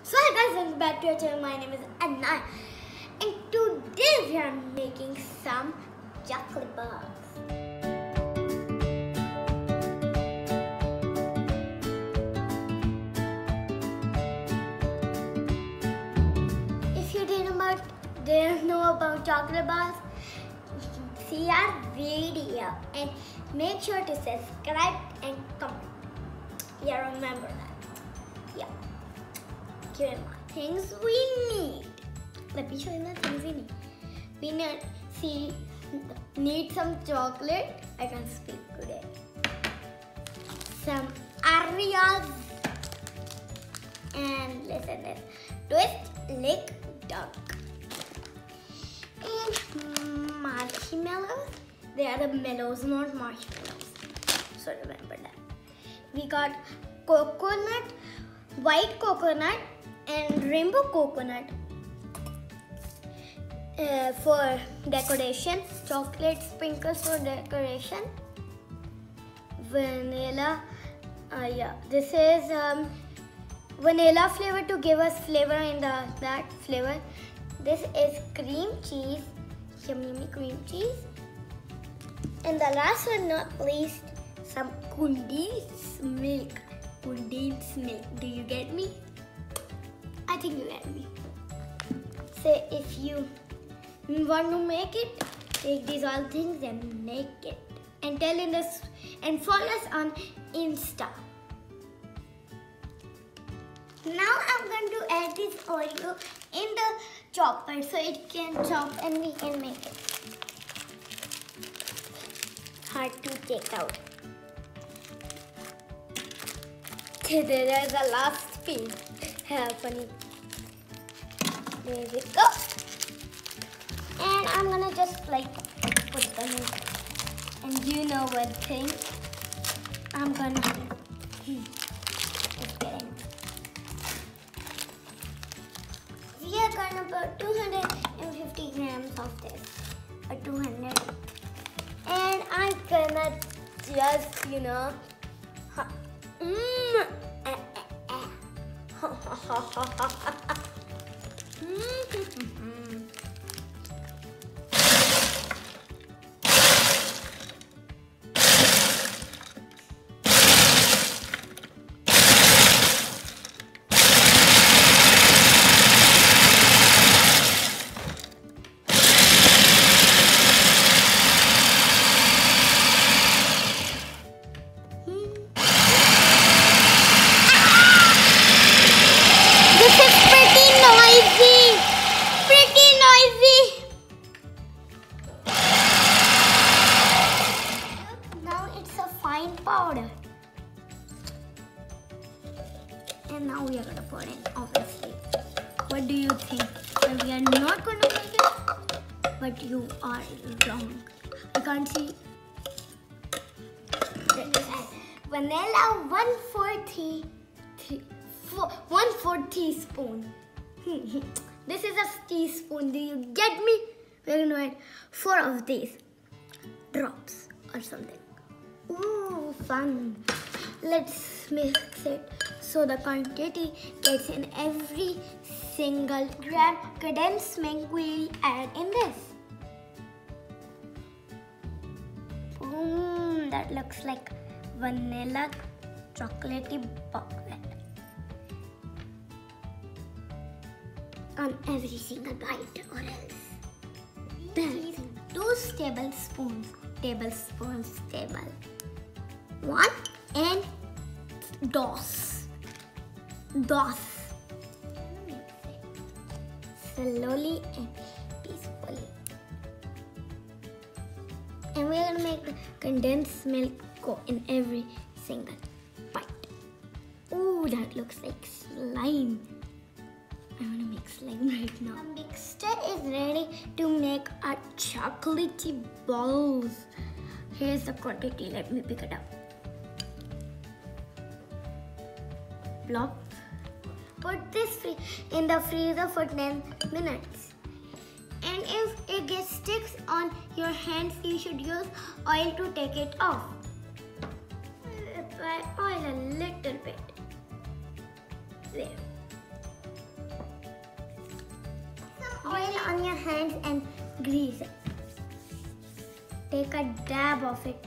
So hi guys, welcome back to our channel. My name is Anaya, and today we are making some chocolate bars. If you didn't know about chocolate bars, see our video and make sure to subscribe and comment. Yeah, remember that. Yeah. Here are the things we need. Let me show you the things we need. We need some chocolate. I can speak today. Some Oreos. And listen this. Twist, lick, dunk. And marshmallows. They are the mellows, not marshmallows. So remember that. We got coconut, white coconut, and rainbow coconut for decoration, chocolate sprinkles for decoration, vanilla, this is vanilla flavor to give us flavor in that flavor. This is cream cheese, yummy cream cheese, and the last but not least, some condensed milk. Condensed milk, do you get me? I think you get me. So if you want to make it, take these all things and make it. And and follow us on Insta. Now I'm going to add this Oreo in the chopper so it can chop and we can make it. Hard to take out. There is the last piece. Funny. There we go. And I'm gonna just like put them in. And you know what thing? I'm gonna just get in. We are gonna put 250 grams of this. Or 200. And I'm gonna just, powder. And now we are going to put in, obviously. What do you think? Well, we are not going to make it, but you are wrong. I can't see. Vanilla 1/4 teaspoon. This is a teaspoon. Do you get me? We're going to add 4 of these drops or something. Ooh, fun. Let's mix it so the quantity gets in every single gram condensed milk we add in this. Boom, that looks like vanilla chocolatey bucket on every single bite or else. 2 tablespoons. 1 and dos. Slowly and peacefully. And we're gonna make the condensed milk go in every single bite. Ooh, that looks like slime. I want to make slime right now. The mixture is ready to make our chocolatey balls. Here's the quantity. Let me pick it up. Plop. Put this in the freezer for 10 minutes. And if it gets sticks on your hands, you should use oil to take it off. Apply oil a little bit. There. your hands and grease it. Take a dab of it.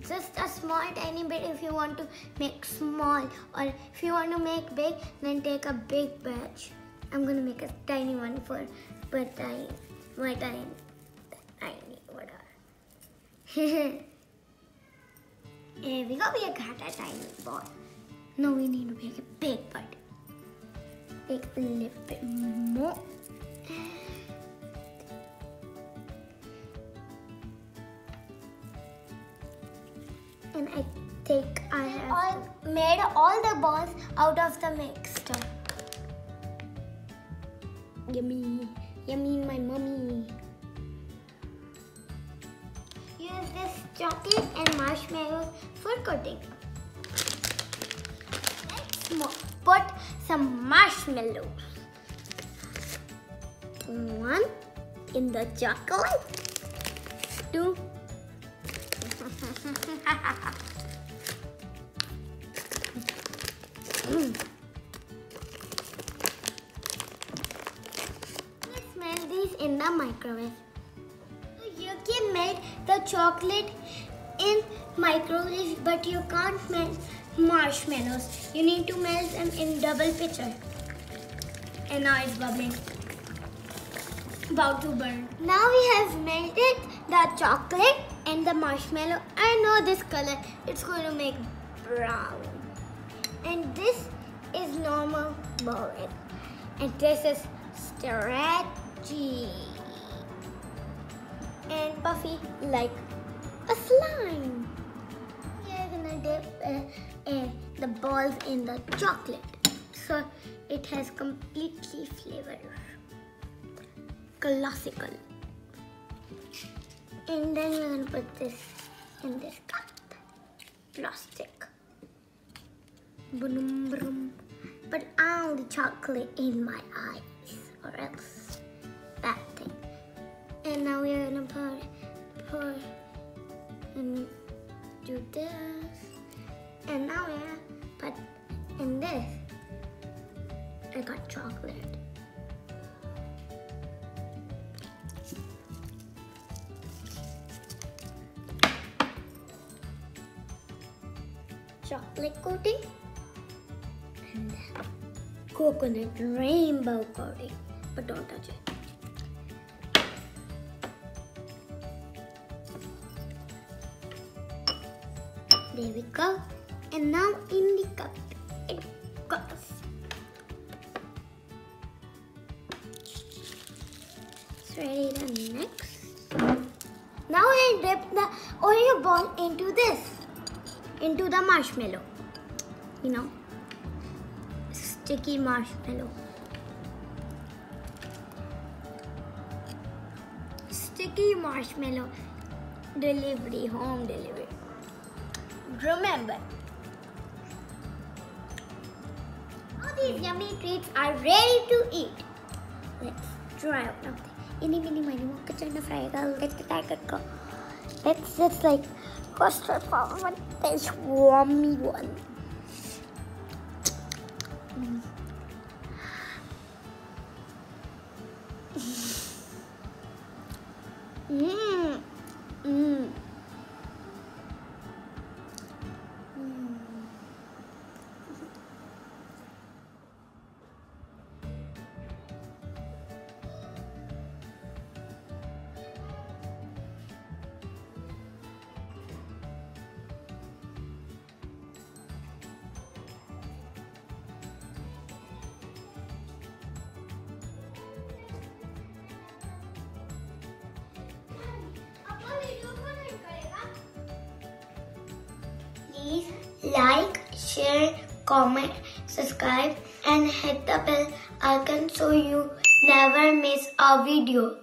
Just a small tiny bit if you want to make small, or if you want to make big, then take a big batch. I'm gonna make a tiny one for my tiny whatever. Here we go, we got a tiny ball. Now we need to make a big one. Take a little bit more. And I have made all the balls out of the mixture. Yummy, yummy, my mommy. Use this chocolate and marshmallows for coating. Let's put some marshmallows. One in the chocolate. Two. Let's melt these in the microwave. You can melt the chocolate in microwave, but you can't melt marshmallows. You need to melt them in double pitcher. And now it's bubbling. About to burn. Now we have melted the chocolate and the marshmallow. I know this color. It's going to make brown. And this is normal boring. And this is stretchy and puffy like a slime. We're gonna dip the balls in the chocolate so it has completely flavor. Classical. And then we're gonna put this in this cup. Plastic. Boom, boom. But all the chocolate in my eyes, or else that thing. And now we're gonna pour and do this. And now we're gonna put in this. I got chocolate. Chocolate coating. And then coconut rainbow coating, but don't touch it. There we go. And now in the cup it goes. It's ready to mix. Now I dip the Oreo ball into this, into the marshmallow. You know, sticky marshmallow. Sticky marshmallow delivery, home delivery. Remember, all these yummy treats are ready to eat. Let's try out now. Let's just like custard for one this yummy one. Mmm. Mmm. Please like, share, comment, subscribe and hit the bell icon so you never miss a video.